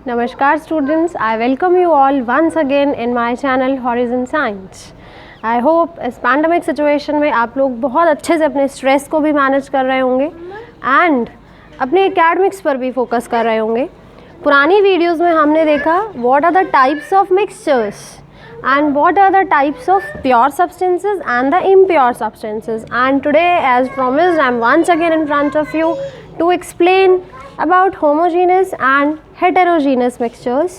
Namaskar students, I welcome you all once again in my channel Horizon Science. I hope इस pandemic situation में आप लोग बहुत अच्छे से अपने स्ट्रेस को भी मैनेज कर रहे होंगे एंड अपने एकेडमिक्स पर भी फोकस कर रहे होंगे. पुरानी वीडियोस में हमने देखा what are the types of mixtures and what are the types of pure substances and the impure substances, and today as promised I am once again in front of you to explain about homogeneous and heterogeneous mixtures.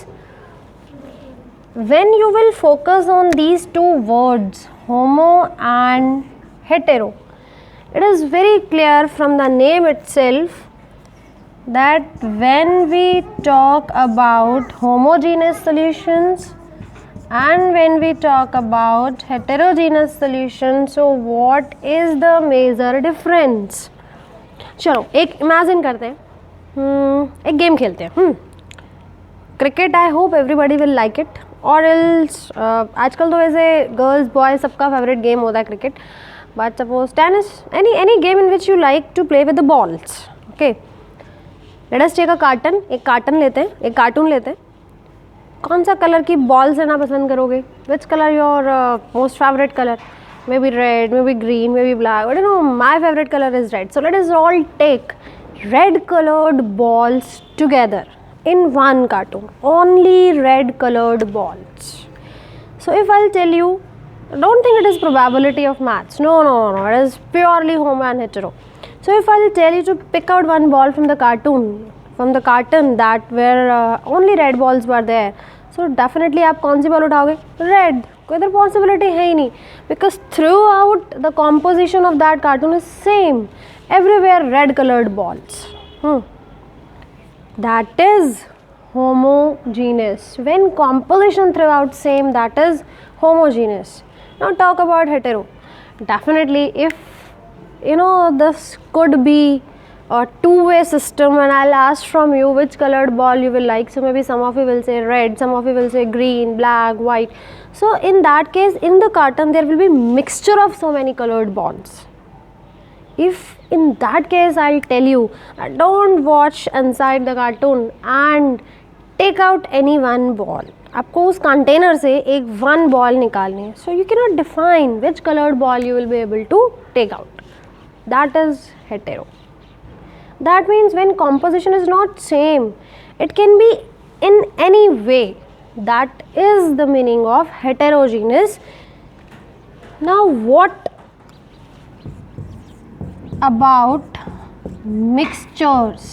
When you will focus on these two words, homo and hetero, it is very clear from the name itself that when we talk about homogeneous solutions and when we talk about heterogeneous solutions, so what is the major difference? चलो एक imagine करते हैं, एक game खेलते हैं. Cricket. I hope everybody will like it और else आजकल तो वैसे गर्ल्स बॉयज सबका फेवरेट गेम होता है cricket, but suppose tennis, any game in which you like to play with the balls. Okay, let us take a carton. एक carton लेते हैं, एक कार्टून लेते हैं. कौन सा कलर की बॉल्स लेना पसंद करोगे? Which colour your most favourite colour? May be red, may be green, may be black. But no, my favourite colour is red. So let us all take red colored balls together in one cartoon, only red colored balls. So if I'll tell you, don't think it is probability of maths, no, it is purely homo and hetero. So if I'll tell you to pick out one ball from the carton that where only red balls were there, so definitely आप कौन सी ball उठाओगे? Red. कोई इधर possibility है ही नहीं, because through out the composition of that cartoon is same. Everywhere red colored balls. That is homogeneous. When composition throughout same, that is homogeneous. Now talk about hetero. Definitely if you know this could be a two-way system and I'll ask from you which colored ball you will like. So maybe some of you will say red, some of you will say green, black, white. So in that case, in the carton there will be mixture of so many colored balls. If in that case I'll tell you, don't watch inside the cartoon and take out any one ball. आपको उस container से एक one ball निकालनी है. So you cannot define which colored ball you will be able to take out. That is hetero. That means when composition is not same, it can be in any way. That is the meaning of heterogeneous. Now what about mixtures?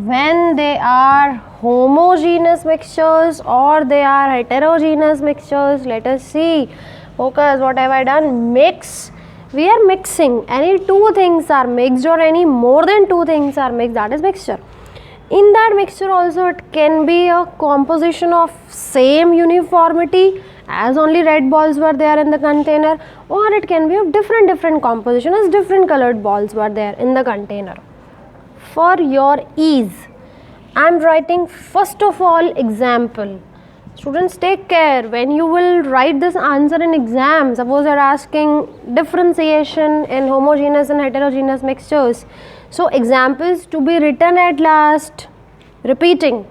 When they are homogeneous mixtures or they are heterogeneous mixtures, let us see. Focus, what have I done? Mix. We are mixing. Any two things are mixed or any more than two things are mixed, that is mixture. In that mixture also it can be a composition of same uniformity as only red balls were there in the container, or it can be of different composition as different colored balls were there in the container. For your ease, I am writing first of all example. Students, take care when you will write this answer in exam. Suppose you are asking differentiation in homogeneous and heterogeneous mixtures. So examples to be written at last. Repeating.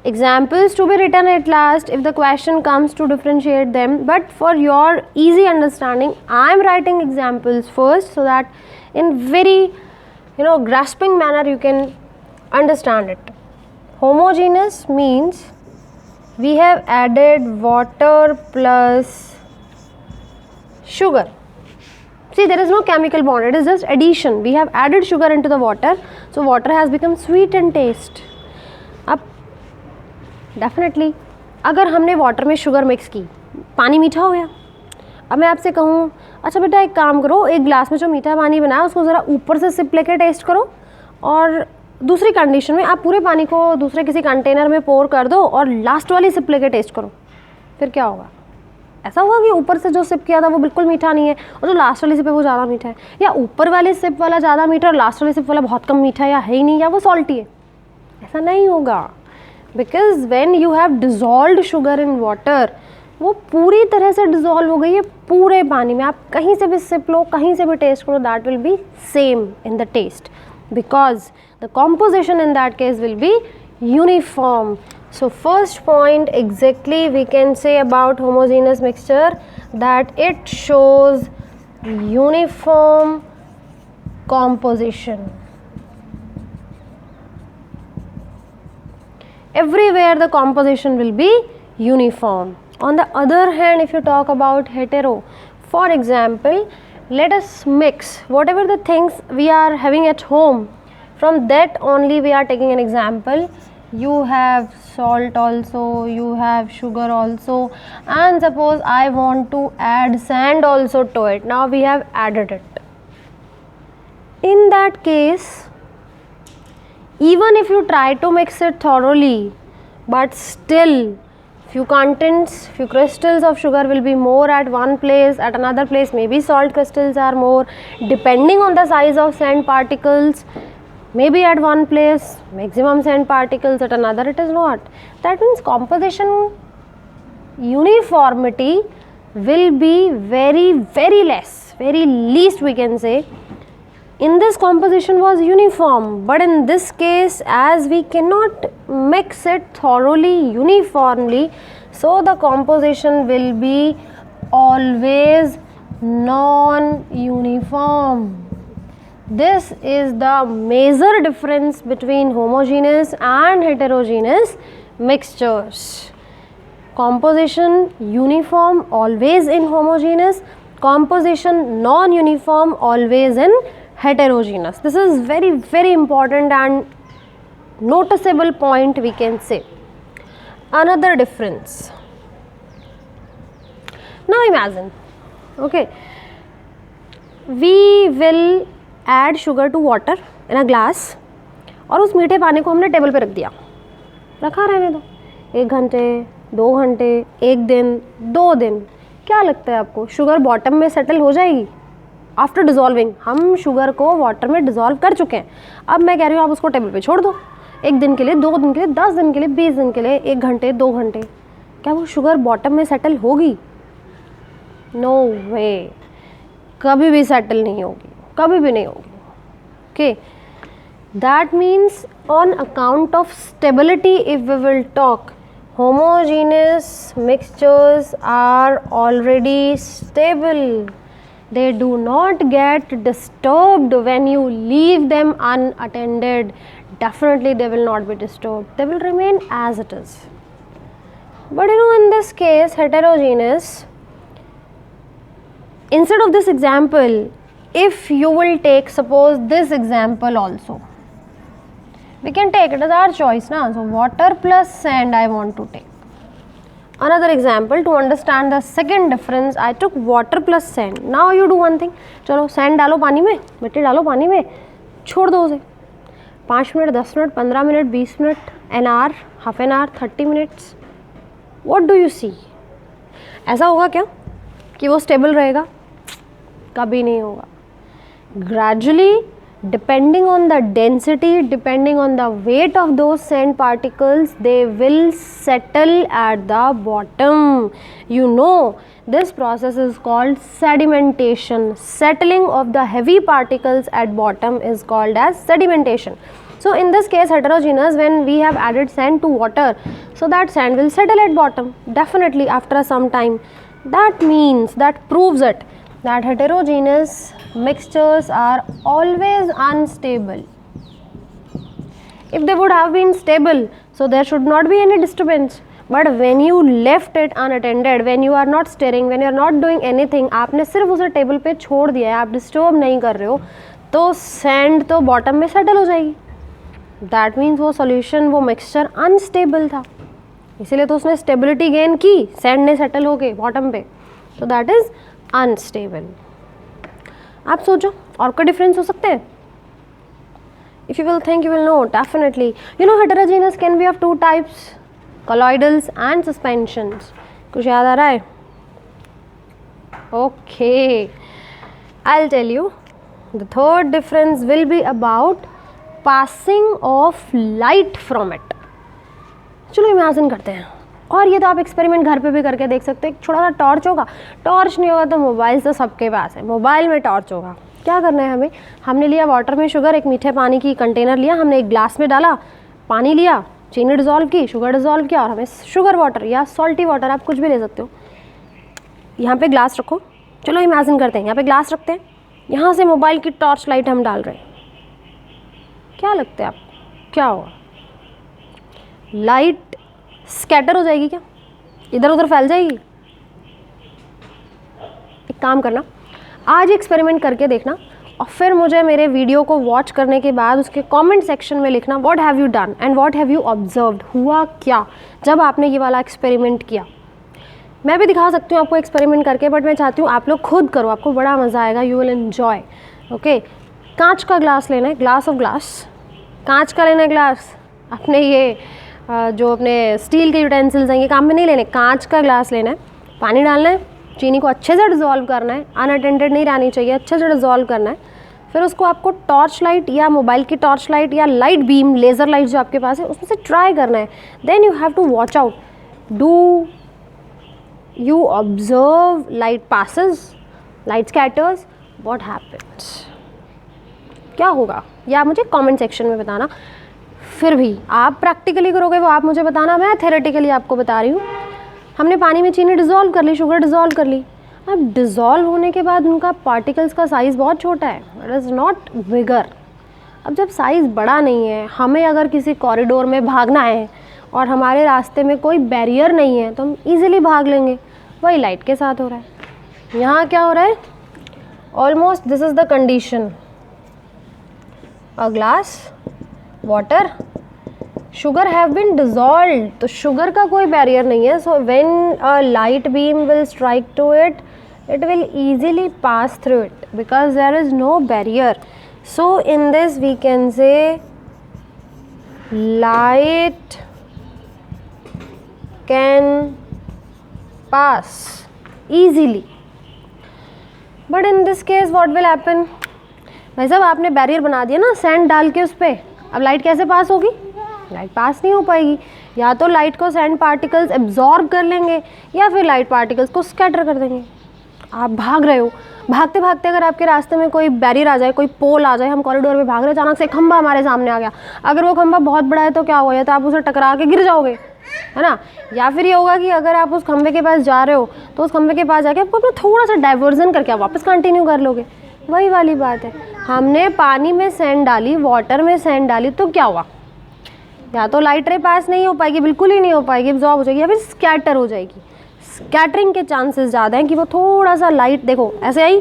Examples to be written at last if the question comes to differentiate them, but for your easy understanding I am writing examples first so that in very grasping manner you can understand it. Homogeneous means we have added water plus sugar. See, there is no chemical bond, it is just addition. We have added sugar into the water, so water has become sweet in taste. अब definitely अगर हमने water में sugar mix की, पानी मीठा हो गया. अब मैं आपसे कहूँ, अच्छा बेटा एक काम करो, एक ग्लास में जो मीठा पानी बनाया उसको ज़रा ऊपर से सिप लेके टेस्ट करो, और दूसरी कंडीशन में आप पूरे पानी को दूसरे किसी कंटेनर में पोर कर दो और लास्ट वाली सिप लेके टेस्ट करो. फिर क्या होगा? ऐसा होगा कि ऊपर से जो सिप किया था वो बिल्कुल मीठा नहीं है और जो लास्ट वाली सिप है वो ज़्यादा मीठा है, या ऊपर वाली सिप वाला ज़्यादा मीठा और लास्ट वाली सिप वाला बहुत कम मीठा, या है ही नहीं, या वो सॉल्टी है. ऐसा नहीं होगा. Because when you have dissolved sugar in water, वो पूरी तरह से डिज़ोल्व हो गई है पूरे पानी में. आप कहीं से भी सिप लो, कहीं से भी टेस्ट करो, that will be same in the test, because the composition in that case will be uniform. So first point exactly we can say about homogeneous mixture that it shows uniform composition. Everywhere the composition will be uniform. On the other hand, if you talk about hetero, for example, let us mix whatever the things we are having at home. From that only we are taking an example. You have salt also, you have sugar also, and suppose I want to add sand also to it. Now we have added it. In that case, even if you try to mix it thoroughly, but still few contents, few crystals of sugar will be more at one place, at another place maybe salt crystals are more, depending on the size of sand particles. Maybe at one place maximum sand particles, at another it is not. That means composition uniformity will be very less, very least we can say. In this composition was uniform, but in this case as we cannot mix it thoroughly uniformly, so the composition will be always non-uniform. This is the major difference between homogeneous and heterogeneous mixtures. Composition uniform always in homogeneous, composition non-uniform always in heterogeneous. This is very important and noticeable point we can say. Another difference. Now imagine, okay, we will add sugar to water in a glass और उस मीठे पानी को हमने table पे रख दिया, रखा रहने दो 1 घंटे 2 घंटे 1 दिन 2 दिन, क्या लगता है आपको शुगर बॉटम में सेटल हो जाएगी? आफ्टर डिजॉल्विंग हम शुगर को वाटर में डिजॉल्व कर चुके हैं, अब मैं कह रही हूँ आप उसको टेबल पे छोड़ दो 1 दिन के लिए 2 दिन के लिए 10 दिन के लिए 20 दिन के लिए 1 घंटे 2 घंटे, क्या वो शुगर बॉटम में सेटल होगी? नो वे, कभी भी सेटल नहीं होगी, कभी भी नहीं होगी. Okay, that means on account of stability if we will talk, homogeneous mixtures are already stable. They do not get disturbed when you leave them unattended. Definitely they will not be disturbed, they will remain as it is. But in this case heterogeneous, instead of this example, if you will take suppose this example also, we can take it as our choice now. So water plus sand I want to take. Another example to understand the second difference, I took water plus sand. Now you do one thing, चलो sand डालो पानी में, मिट्टी डालो पानी में, छोड़ दो उसे 5 minute 10 minute 15 minute 20 minute, an hour, half an hour, 30 minutes. What do you see? ऐसा होगा क्या कि वो स्टेबल रहेगा? कभी नहीं होगा. Gradually, depending on the density, depending on the weight of those sand particles, they will settle at the bottom. This process is called sedimentation. Settling of the heavy particles at bottom is called as sedimentation. So in this case heterogeneous, when we have added sand to water, so that sand will settle at bottom definitely after some time. That means, that proves it, that heterogeneous mixtures are always unstable. If they would have been stable, so there should not be any disturbance. But when you left it unattended, when you are not stirring, when you are not doing anything, आपने सिर्फ उसे table पे छोड़ दिया है, आप disturb नहीं कर रहे हो, तो सैंड तो बॉटम में सेटल हो जाएगी. दैट मीन्स वो सॉल्यूशन, वो मिक्सचर अनस्टेबल था, इसीलिए तो उसने स्टेबिलिटी गेन की, सैंड ने सेटल हो गए बॉटम पे, तो दैट इज अनस्टेबल. आप सोचो और कोई डिफरेंस हो सकते हैं? If you will think you will know definitely. Heterogeneous can be of 2 types, colloidals and suspensions. कुछ याद आ रहा है? Okay, I'll tell you. The third difference will be about passing of light from it. चलो imagine करते हैं, और ये तो आप एक्सपेरिमेंट घर पे भी करके देख सकते हैं. छोटा सा टॉर्च होगा, टॉर्च नहीं होगा तो मोबाइल तो सबके पास है, मोबाइल में टॉर्च होगा. क्या करना है हमें? हमने लिया वाटर में शुगर, एक मीठे पानी की कंटेनर लिया, हमने एक ग्लास में डाला, पानी लिया, चीनी डिज़ोल्व की, शुगर डिज़ोल्व किया और हमें शुगर वाटर या सॉल्टी वाटर, आप कुछ भी ले सकते हो। यहाँ पे ग्लास रखो, चलो इमेजिन करते हैं यहाँ पे ग्लास रखते हैं, यहाँ से मोबाइल की टॉर्च लाइट हम डाल रहे हैं, क्या लगता है आपको क्या होगा? लाइट स्कैटर हो जाएगी क्या? इधर उधर फैल जाएगी? एक काम करना, आज एक्सपेरिमेंट करके देखना और फिर मुझे मेरे वीडियो को वॉच करने के बाद उसके कमेंट सेक्शन में लिखना what have you done and what have you observed, हुआ क्या जब आपने ये वाला एक्सपेरिमेंट किया। मैं भी दिखा सकती हूँ आपको एक्सपेरिमेंट करके, बट मैं चाहती हूँ आप लोग खुद करो, आपको बड़ा मज़ा आएगा, यू विल एन्जॉय। ओके, कांच का ग्लास लेना है, ग्लास ऑफ ग्लास, कांच का लेना है ग्लास, अपने ये जो अपने स्टील के यूटेंसिल्स हैं ये काम में नहीं लेने, कांच का ग्लास लेना है, पानी डालना है, चीनी को अच्छे से डिज़ोल्व करना है, अनअटेंडेड नहीं रहनी चाहिए, अच्छे से डिज़ोल्व करना है। फिर उसको आपको टॉर्च लाइट या मोबाइल की टॉर्च लाइट या लाइट बीम, लेज़र लाइट जो आपके पास है उसमें से ट्राई करना है। Then you have to watch out, do you observe light passes, light scatters, what happens, क्या होगा या मुझे कमेंट सेक्शन में बताना। फिर भी आप प्रैक्टिकली करोगे वो आप मुझे बताना, मैं थेरेटिकली आपको बता रही हूँ। हमने पानी में चीनी डिज़ोल्व कर ली, शुगर डिज़ोल्व कर ली, अब डिज़ोल्व होने के बाद उनका पार्टिकल्स का साइज़ बहुत छोटा है, इट इज़ नॉट बिगर। अब जब साइज़ बड़ा नहीं है, हमें अगर किसी कॉरिडोर में भागना है और हमारे रास्ते में कोई बैरियर नहीं है तो हम ईज़िली भाग लेंगे। वही लाइट के साथ हो रहा है। यहाँ क्या हो रहा है? Almost this is the condition, a glass, water, sugar have been dissolve, तो शुगर का कोई बैरियर नहीं है, so when a light beam will strike to it, it will easily pass through it because there is no barrier. So in this we can say light can pass easily, but in this case what will happen? भाई साहब आपने barrier बना दिया ना sand डाल के उस पर, अब लाइट कैसे पास होगी? लाइट पास नहीं हो पाएगी। या तो लाइट को सैंड पार्टिकल्स एब्जॉर्ब कर लेंगे या फिर लाइट पार्टिकल्स को स्कैटर कर देंगे। आप भाग रहे हो, भागते भागते अगर आपके रास्ते में कोई बैरियर आ जाए, कोई पोल आ जाए, हम कॉरिडोर में भाग रहे हैं, अचानक से खंभा हमारे सामने आ गया, अगर वो खंभा बहुत बड़ा है तो क्या होगा? तो आप उसे टकरा के गिर जाओगे, है ना। या फिर ये होगा कि अगर आप उस खंभे के पास जा रहे हो तो उस खंभे के पास जाके आपको अपना थोड़ा सा डाइवर्जन करके आप वापस कंटिन्यू कर लोगे। वही वाली बात है, हमने पानी में सैंड डाली, वाटर में सैंड डाली, तो क्या हुआ? या तो लाइट रे पास नहीं हो पाएगी, बिल्कुल ही नहीं हो पाएगी, एब्जॉर्ब हो जाएगी, या फिर स्कैटर हो जाएगी। स्कैटरिंग के चांसेस ज़्यादा हैं कि वो थोड़ा सा लाइट, देखो ऐसे आई,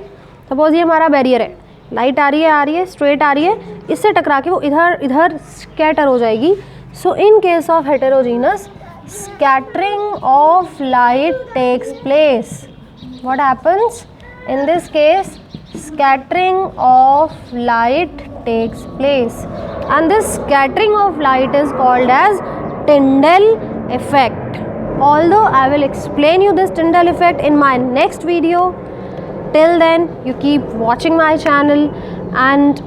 सपोज ये हमारा बैरियर है, लाइट आ रही है स्ट्रेट आ रही है, इससे टकरा के वो इधर इधर स्कैटर हो जाएगी। So in case of heterogeneous, scattering of light takes place. What happens in this case? scattering of light takes place, and this scattering of light is called as Tyndall effect. Although I will explain you this Tyndall effect in my next video, till then you keep watching my channel and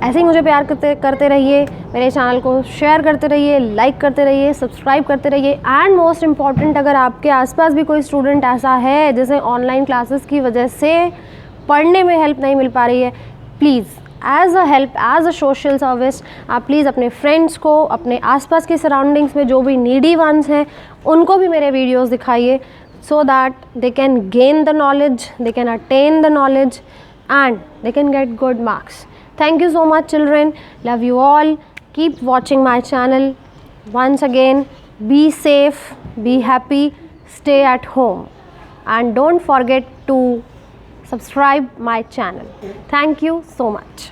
ऐसे ही मुझे प्यार करते रहिए, मेरे channel को share करते रहिए, like करते रहिए, सब्सक्राइब करते रहिए। एंड मोस्ट इम्पॉर्टेंट, अगर आपके आसपास भी कोई स्टूडेंट ऐसा है जिसे ऑनलाइन क्लासेस की वजह से पढ़ने में हेल्प नहीं मिल पा रही है, please as a help, as a social service, आप प्लीज़ अपने फ्रेंड्स को, अपने आसपास के सराउंडिंग्स में जो भी नीडी वंस हैं उनको भी मेरे वीडियोस दिखाइए, so that they can gain the knowledge, they can attain the knowledge and they can get good marks. Thank you so much children, love you all, keep watching my channel. Once again, be safe, be happy, stay at home and don't forget to subscribe my channel. Thank you so much.